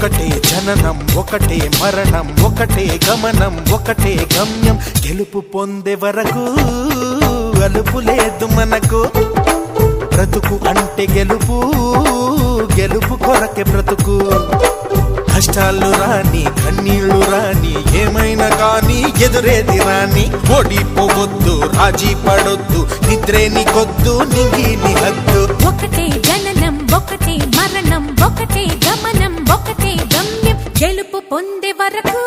ఒకటే జననం ఒకటే మరణం ఒకటే గమనం ఒకటే గమ్యం గెలుపు పొందే వరకు అలుపు లేదు మనకు బ్రతుకు అంటే గెలుపు గెలుపు కొరకే బ్రతుకు కష్టాలు రాని కన్నీళ్లు రాని ఏమైనా కానీ ఎదురేది రాని ఓడిపోవద్దు రాజీ పడొద్దు నిద్రే నీకొద్దు నింగి నీ హద్దు ఒకటే జననం ఒకటే మరణం ఒకటే గమనం ఒకటే గమ్యం గెలుపు పొందే వరకు